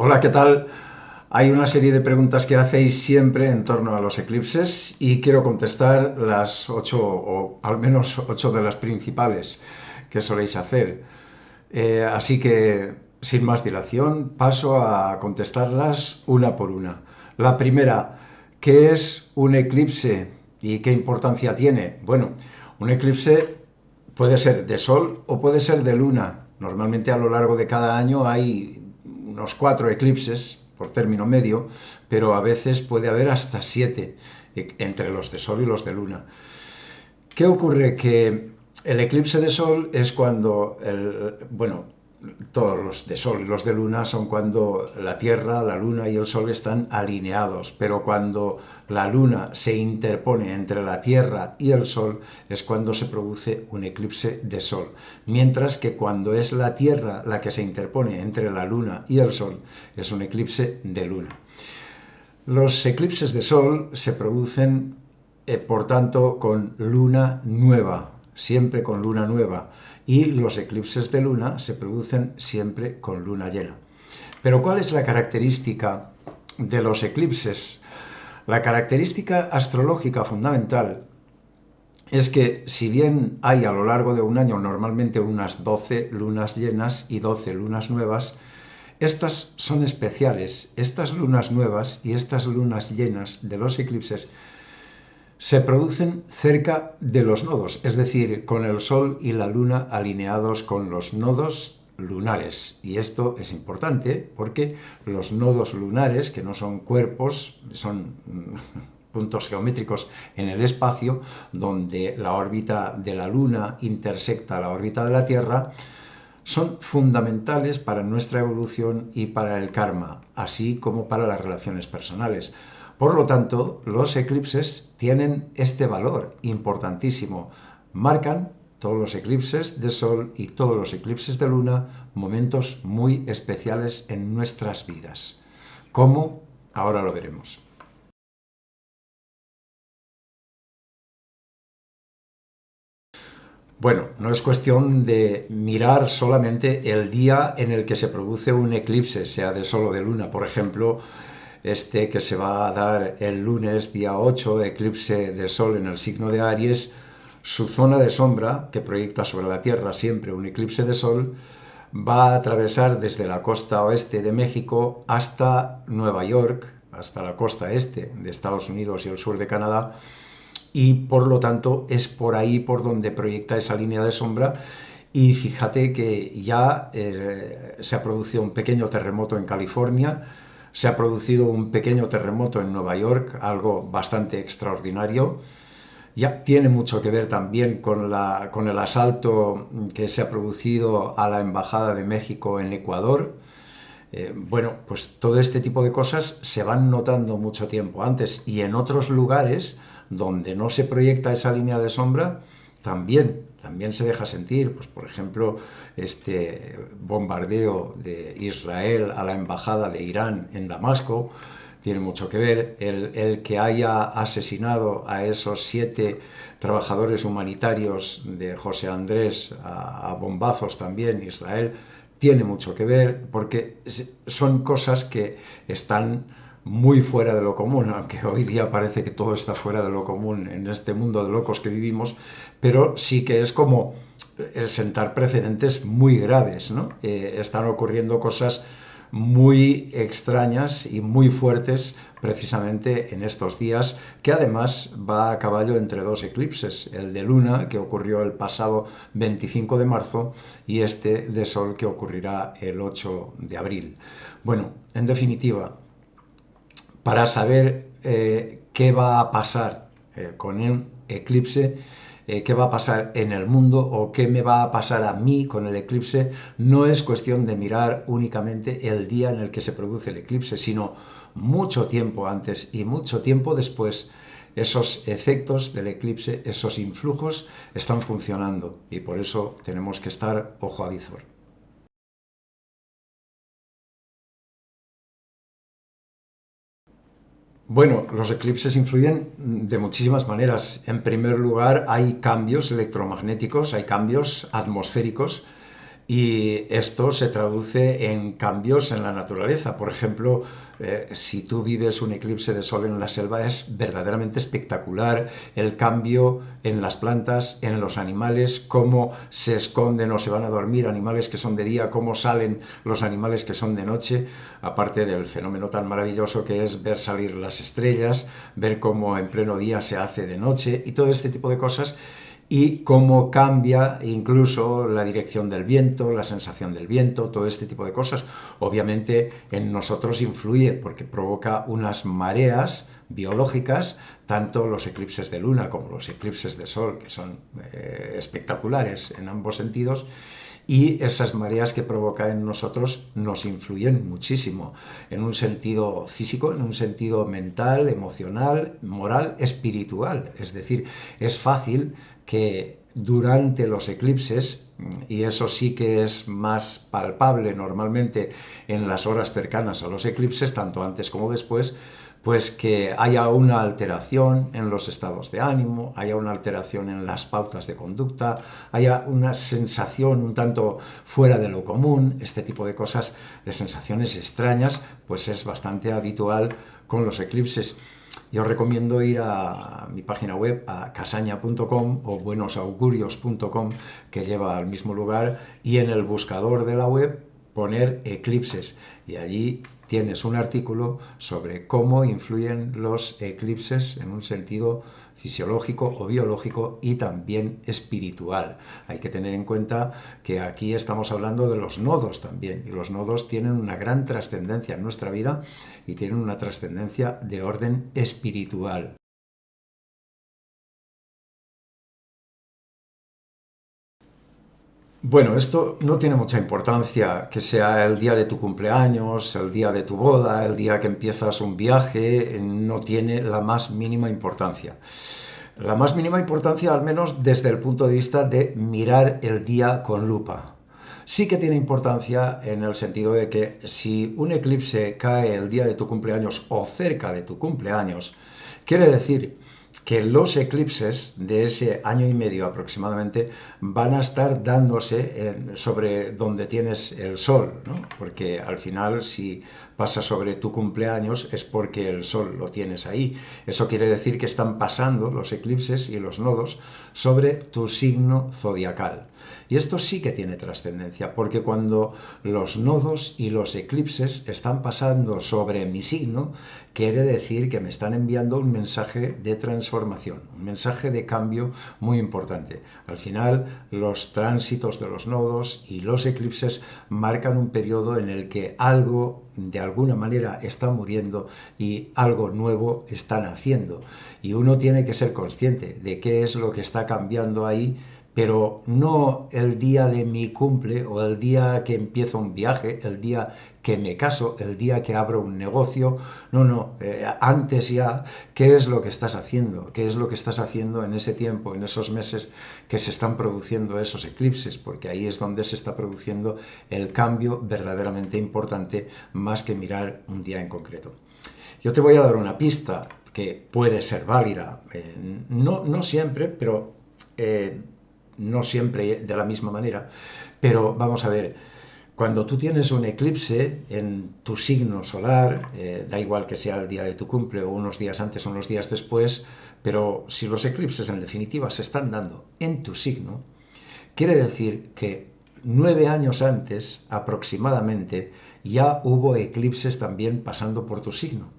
Hola, ¿qué tal? Hay una serie de preguntas que hacéis siempre en torno a los eclipses y quiero contestar las 8 o al menos 8 de las principales que soléis hacer. Así que, sin más dilación, paso a contestarlas una por una. La primera, ¿qué es un eclipse y qué importancia tiene? Bueno, un eclipse puede ser de sol o puede ser de luna. Normalmente a lo largo de cada año hay unos 4 eclipses por término medio, pero a veces puede haber hasta 7 entre los de sol y los de luna. ¿Qué ocurre? Que el eclipse de sol es cuando, todos los de sol y los de luna son cuando la Tierra, la luna y el sol están alineados, pero cuando la luna se interpone entre la Tierra y el sol es cuando se produce un eclipse de sol, mientras que cuando es la Tierra la que se interpone entre la luna y el sol es un eclipse de luna. Los eclipses de sol se producen, por tanto, con luna nueva, siempre con luna nueva, y los eclipses de luna se producen siempre con luna llena. Pero ¿cuál es la característica de los eclipses? La característica astrológica fundamental es que si bien hay a lo largo de un año normalmente unas 12 lunas llenas y 12 lunas nuevas, estas son especiales. Estas lunas nuevas y estas lunas llenas de los eclipses se producen cerca de los nodos, es decir, con el Sol y la Luna alineados con los nodos lunares. Y esto es importante porque los nodos lunares, que no son cuerpos, son puntos geométricos en el espacio, donde la órbita de la Luna intersecta la órbita de la Tierra, son fundamentales para nuestra evolución y para el karma, así como para las relaciones personales. Por lo tanto, los eclipses tienen este valor importantísimo. Marcan todos los eclipses de sol y todos los eclipses de luna momentos muy especiales en nuestras vidas. ¿Cómo? Ahora lo veremos. Bueno, no es cuestión de mirar solamente el día en el que se produce un eclipse, sea de sol o de luna. Por ejemplo, este que se va a dar el lunes, día 8, eclipse de sol en el signo de Aries, su zona de sombra, que proyecta sobre la Tierra siempre un eclipse de sol, va a atravesar desde la costa oeste de México hasta Nueva York, hasta la costa este de Estados Unidos y el sur de Canadá, y por lo tanto es por ahí por donde proyecta esa línea de sombra. Y fíjate que ya se ha producido un pequeño terremoto en California, se ha producido un pequeño terremoto en Nueva York, algo bastante extraordinario. Ya tiene mucho que ver también con el asalto que se ha producido a la Embajada de México en Ecuador. Bueno, pues todo este tipo de cosas se van notando mucho tiempo antes, y en otros lugares donde no se proyecta esa línea de sombra también se deja sentir. Pues por ejemplo, este bombardeo de Israel a la embajada de Irán en Damasco tiene mucho que ver. El que haya asesinado a esos 7 trabajadores humanitarios de José Andrés a bombazos también, Israel, tiene mucho que ver, porque son cosas que están muy fuera de lo común, aunque hoy día parece que todo está fuera de lo común en este mundo de locos que vivimos, pero sí que es como sentar precedentes muy graves, ¿no? Están ocurriendo cosas muy extrañas y muy fuertes precisamente en estos días, que además va a caballo entre 2 eclipses, el de luna, que ocurrió el pasado 25 de marzo, y este de sol, que ocurrirá el 8 de abril. Bueno, en definitiva, para saber qué va a pasar con un eclipse, qué va a pasar en el mundo o qué me va a pasar a mí con el eclipse, no es cuestión de mirar únicamente el día en el que se produce el eclipse, sino mucho tiempo antes y mucho tiempo después. Esos efectos del eclipse, esos influjos están funcionando, y por eso tenemos que estar ojo a visor. Bueno, los eclipses influyen de muchísimas maneras. En primer lugar, hay cambios electromagnéticos, hay cambios atmosféricos Y esto se traduce en cambios en la naturaleza. Por ejemplo, si tú vives un eclipse de sol en la selva, es verdaderamente espectacular el cambio en las plantas, en los animales, cómo se esconden o se van a dormir animales que son de día, cómo salen los animales que son de noche, aparte del fenómeno tan maravilloso que es ver salir las estrellas, ver cómo en pleno día se hace de noche y todo este tipo de cosas, y cómo cambia incluso la dirección del viento, la sensación del viento, todo este tipo de cosas. Obviamente en nosotros influye porque provoca unas mareas biológicas, tanto los eclipses de luna como los eclipses de sol, que son espectaculares en ambos sentidos, y esas mareas que provoca en nosotros nos influyen muchísimo, en un sentido físico, en un sentido mental, emocional, moral, espiritual. Es decir, es fácil que durante los eclipses, y eso sí que es más palpable normalmente en las horas cercanas a los eclipses, tanto antes como después, pues que haya una alteración en los estados de ánimo, haya una alteración en las pautas de conducta, haya una sensación un tanto fuera de lo común, este tipo de cosas, de sensaciones extrañas, pues es bastante habitual con los eclipses. Yo os recomiendo ir a mi página web, a casaña.com o buenosaugurios.com, que lleva al mismo lugar, y en el buscador de la web poner eclipses, y allí tienes un artículo sobre cómo influyen los eclipses en un sentido fisiológico o biológico y también espiritual. Hay que tener en cuenta que aquí estamos hablando de los nodos también, y los nodos tienen una gran trascendencia en nuestra vida y tienen una trascendencia de orden espiritual. Bueno, esto no tiene mucha importancia, que sea el día de tu cumpleaños, el día de tu boda, el día que empiezas un viaje, no tiene la más mínima importancia. La más mínima importancia, al menos desde el punto de vista de mirar el día con lupa. Sí que tiene importancia en el sentido de que si un eclipse cae el día de tu cumpleaños o cerca de tu cumpleaños, quiere decir que los eclipses de ese año y medio aproximadamente van a estar dándose sobre donde tienes el sol, ¿no? Porque al final si pasa sobre tu cumpleaños es porque el sol lo tienes ahí. Eso quiere decir que están pasando los eclipses y los nodos sobre tu signo zodiacal. Y esto sí que tiene trascendencia, porque cuando los nodos y los eclipses están pasando sobre mi signo, quiere decir que me están enviando un mensaje de transformación, un mensaje de cambio muy importante. Al final, los tránsitos de los nodos y los eclipses marcan un periodo en el que algo de alguna manera está muriendo y algo nuevo está naciendo. Y uno tiene que ser consciente de qué es lo que está cambiando ahí, pero no el día de mi cumple o el día que empiezo un viaje, el día que me caso, el día que abro un negocio. No, no, antes ya, ¿qué es lo que estás haciendo? ¿Qué es lo que estás haciendo en ese tiempo, en esos meses que se están produciendo esos eclipses? Porque ahí es donde se está produciendo el cambio verdaderamente importante, más que mirar un día en concreto. Yo te voy a dar una pista que puede ser válida, no siempre, pero no siempre de la misma manera, pero vamos a ver, cuando tú tienes un eclipse en tu signo solar, da igual que sea el día de tu cumple o unos días antes o unos días después, pero si los eclipses en definitiva se están dando en tu signo, quiere decir que 9 años antes aproximadamente ya hubo eclipses también pasando por tu signo.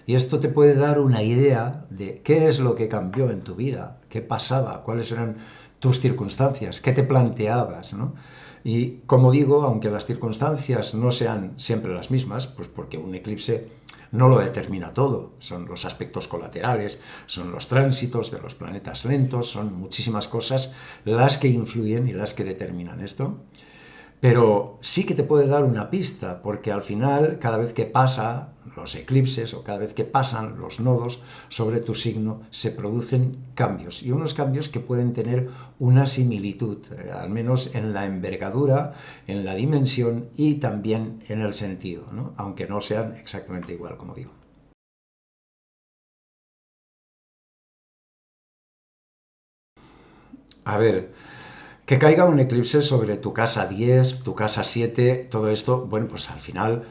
Y esto te puede dar una idea de qué es lo que cambió en tu vida, qué pasaba, cuáles eran tus circunstancias, qué te planteabas, ¿no? Y como digo, aunque las circunstancias no sean siempre las mismas, pues porque un eclipse no lo determina todo, son los aspectos colaterales, son los tránsitos de los planetas lentos, son muchísimas cosas las que influyen y las que determinan esto. Pero sí que te puede dar una pista, porque al final, cada vez que pasa los eclipses o cada vez que pasan los nodos sobre tu signo, se producen cambios. Y unos cambios que pueden tener una similitud, al menos en la envergadura, en la dimensión y también en el sentido, ¿no? Aunque no sean exactamente igual, como digo. A ver, Que caiga un eclipse sobre tu casa 10, tu casa 7, todo esto, bueno, pues al final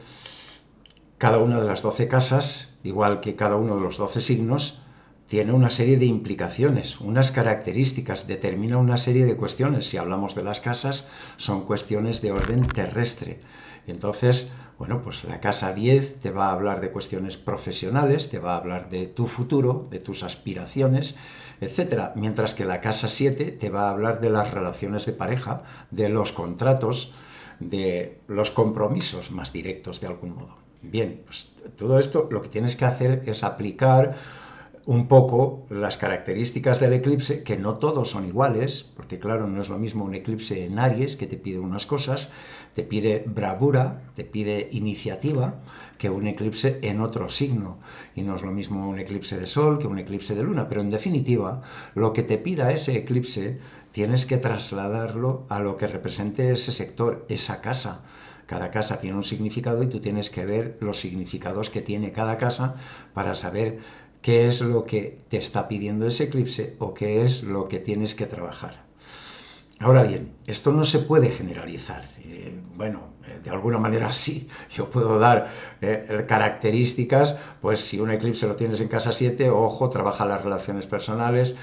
cada una de las 12 casas, igual que cada uno de los 12 signos, tiene una serie de implicaciones, unas características, determina una serie de cuestiones. Si hablamos de las casas, son cuestiones de orden terrestre. Entonces, bueno, pues la casa 10 te va a hablar de cuestiones profesionales, te va a hablar de tu futuro, de tus aspiraciones, etcétera. Mientras que la casa 7 te va a hablar de las relaciones de pareja, de los contratos, de los compromisos más directos de algún modo. Bien, pues todo esto lo que tienes que hacer es aplicar un poco las características del eclipse, que no todos son iguales, porque claro, no es lo mismo un eclipse en Aries, que te pide unas cosas, te pide bravura, te pide iniciativa, que un eclipse en otro signo. Y no es lo mismo un eclipse de Sol que un eclipse de Luna, pero en definitiva, lo que te pida ese eclipse, tienes que trasladarlo a lo que represente ese sector, esa casa. Cada casa tiene un significado y tú tienes que ver los significados que tiene cada casa para saber qué es lo que te está pidiendo ese eclipse o qué es lo que tienes que trabajar. Ahora bien, esto no se puede generalizar. De alguna manera sí. Yo puedo dar características, pues si un eclipse lo tienes en casa 7, ojo, trabaja las relaciones personales.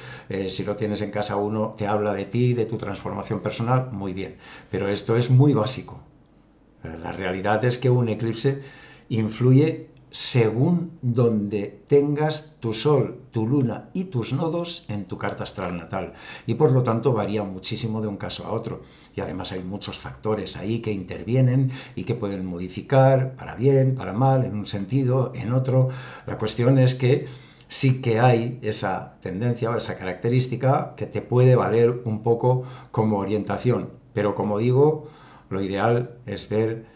Si lo tienes en casa 1, te habla de ti, de tu transformación personal, muy bien. Pero esto es muy básico. La realidad es que un eclipse influye según donde tengas tu Sol, tu Luna y tus nodos en tu carta astral natal. Y por lo tanto varía muchísimo de un caso a otro. Y además hay muchos factores ahí que intervienen y que pueden modificar para bien, para mal, en un sentido, en otro. La cuestión es que sí que hay esa tendencia o esa característica que te puede valer un poco como orientación. Pero como digo, lo ideal es ver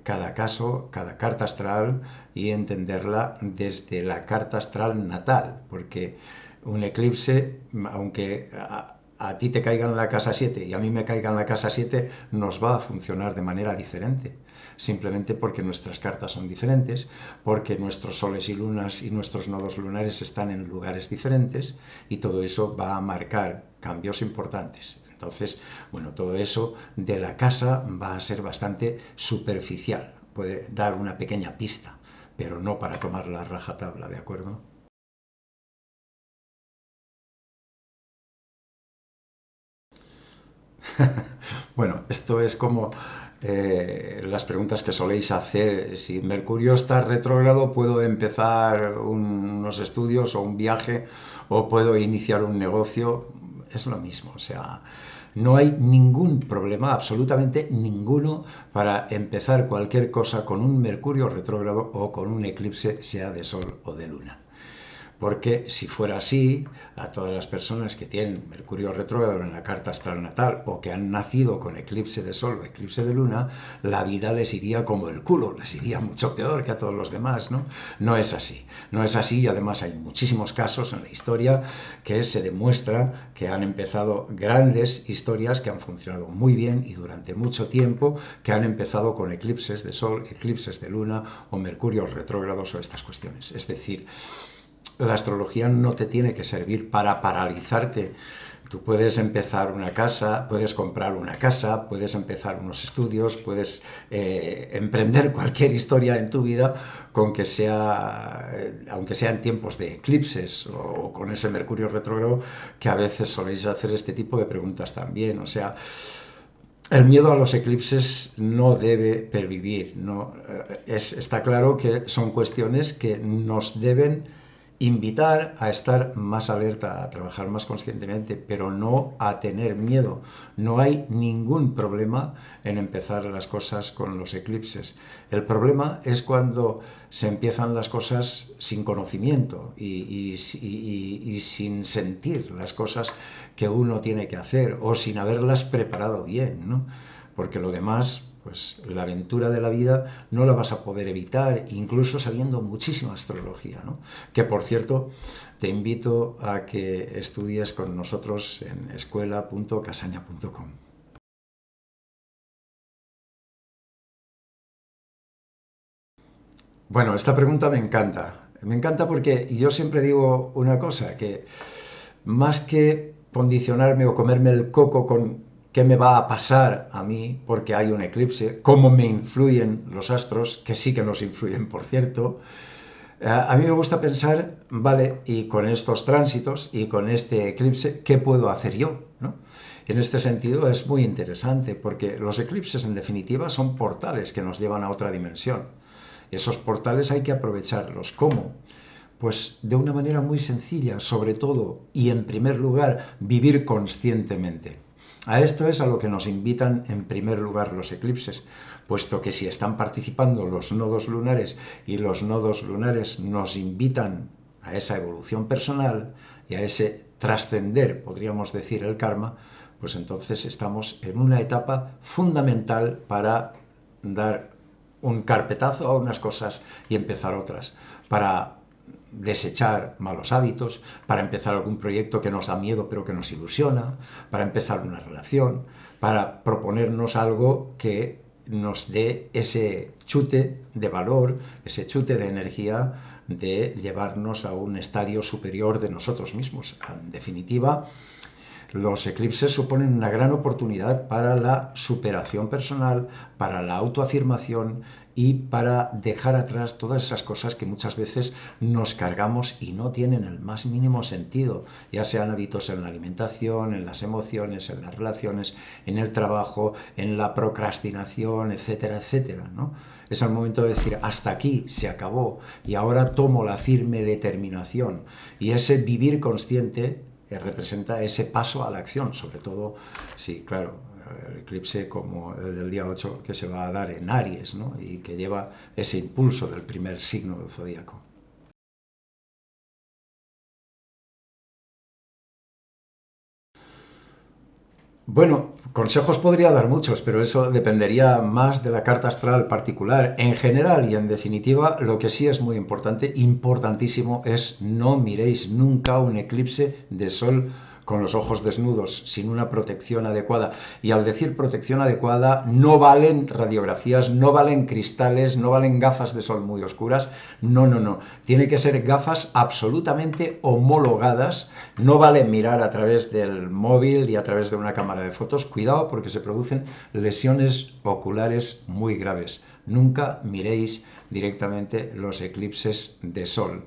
cada caso, cada carta astral y entenderla desde la carta astral natal, porque un eclipse, aunque a ti te caiga en la casa 7 y a mí me caiga en la casa 7, nos va a funcionar de manera diferente. Simplemente porque nuestras cartas son diferentes, porque nuestros soles y lunas y nuestros nodos lunares están en lugares diferentes y todo eso va a marcar cambios importantes. Entonces, bueno, todo eso de la casa va a ser bastante superficial. Puede dar una pequeña pista, pero no para tomar la rajatabla, ¿de acuerdo? Bueno, esto es como las preguntas que soléis hacer. Si Mercurio está retrógrado, ¿puedo empezar unos estudios o un viaje o puedo iniciar un negocio? Es lo mismo, o sea, no hay ningún problema, absolutamente ninguno, para empezar cualquier cosa con un Mercurio retrógrado o con un eclipse, sea de Sol o de Luna. Porque si fuera así, a todas las personas que tienen Mercurio retrógrado en la carta astral natal o que han nacido con eclipse de Sol o eclipse de Luna, la vida les iría como el culo, les iría mucho peor que a todos los demás, ¿no? No es así, no es así, y además hay muchísimos casos en la historia que se demuestra que han empezado grandes historias que han funcionado muy bien y durante mucho tiempo, que han empezado con eclipses de Sol, eclipses de Luna o Mercurio retrógrados o estas cuestiones. Es decir, la astrología no te tiene que servir para paralizarte. Tú puedes empezar una casa, puedes comprar una casa, puedes empezar unos estudios, puedes emprender cualquier historia en tu vida con que sea, aunque sea en tiempos de eclipses o con ese Mercurio retrógrado, que a veces soléis hacer este tipo de preguntas también. O sea, el miedo a los eclipses no debe pervivir. No, está claro que son cuestiones que nos deben invitar a estar más alerta, a trabajar más conscientemente, pero no a tener miedo. No hay ningún problema en empezar las cosas con los eclipses. El problema es cuando se empiezan las cosas sin conocimiento y sin sentir las cosas que uno tiene que hacer o sin haberlas preparado bien, ¿no? Porque lo demás, pues la aventura de la vida no la vas a poder evitar, incluso sabiendo muchísima astrología, ¿no? Que por cierto, te invito a que estudies con nosotros en escuela.casaña.com. Bueno, esta pregunta me encanta. Me encanta porque yo siempre digo una cosa, que más que condicionarme o comerme el coco con qué me va a pasar a mí porque hay un eclipse, cómo me influyen los astros, que sí que nos influyen, por cierto. A mí me gusta pensar, vale, y con estos tránsitos y con este eclipse, ¿qué puedo hacer yo? ¿No? En este sentido es muy interesante porque los eclipses en definitiva son portales que nos llevan a otra dimensión. Esos portales hay que aprovecharlos. ¿Cómo? Pues de una manera muy sencilla, sobre todo y en primer lugar, vivir conscientemente. A esto es a lo que nos invitan en primer lugar los eclipses, puesto que si están participando los nodos lunares y los nodos lunares nos invitan a esa evolución personal y a ese trascender, podríamos decir, el karma, pues entonces estamos en una etapa fundamental para dar un carpetazo a unas cosas y empezar otras, para desechar malos hábitos, para empezar algún proyecto que nos da miedo pero que nos ilusiona, para empezar una relación, para proponernos algo que nos dé ese chute de valor, ese chute de energía de llevarnos a un estadio superior de nosotros mismos. En definitiva, los eclipses suponen una gran oportunidad para la superación personal, para la autoafirmación y para dejar atrás todas esas cosas que muchas veces nos cargamos y no tienen el más mínimo sentido, ya sean hábitos en la alimentación, en las emociones, en las relaciones, en el trabajo, en la procrastinación, etcétera, etcétera, ¿no? Es el momento de decir, hasta aquí se acabó y ahora tomo la firme determinación. Y ese vivir consciente representa ese paso a la acción, sobre todo, sí, claro, el eclipse como el del día 8 que se va a dar en Aries, ¿no? Y que lleva ese impulso del primer signo del zodíaco. Bueno, consejos podría dar muchos, pero eso dependería más de la carta astral particular. En general y en definitiva, lo que sí es muy importante, importantísimo, es no miréis nunca un eclipse de sol con los ojos desnudos, sin una protección adecuada. Y al decir protección adecuada, no valen radiografías, no valen cristales, no valen gafas de sol muy oscuras. No, no, no. Tiene que ser gafas absolutamente homologadas. No vale mirar a través del móvil y a través de una cámara de fotos. Cuidado porque se producen lesiones oculares muy graves. Nunca miréis directamente los eclipses de sol.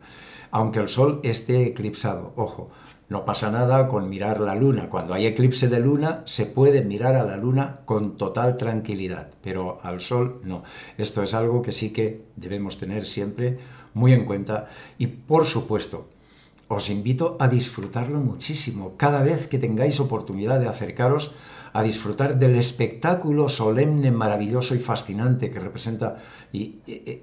Aunque el sol esté eclipsado, ojo. No pasa nada con mirar la luna. Cuando hay eclipse de luna, se puede mirar a la luna con total tranquilidad, pero al sol no. Esto es algo que sí que debemos tener siempre muy en cuenta. Y por supuesto, os invito a disfrutarlo muchísimo. Cada vez que tengáis oportunidad de acercaros a disfrutar del espectáculo solemne, maravilloso y fascinante que representa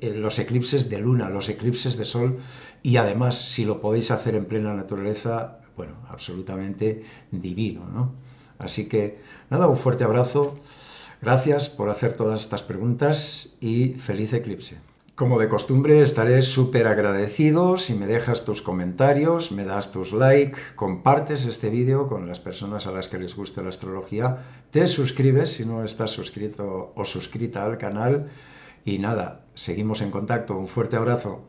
los eclipses de luna, los eclipses de sol, y además, si lo podéis hacer en plena naturaleza, bueno, absolutamente divino, ¿no? Así que, nada, un fuerte abrazo, gracias por hacer todas estas preguntas y feliz eclipse. Como de costumbre, estaré súper agradecido si me dejas tus comentarios, me das tus like, compartes este vídeo con las personas a las que les guste la astrología, te suscribes si no estás suscrito o suscrita al canal y nada, seguimos en contacto. Un fuerte abrazo.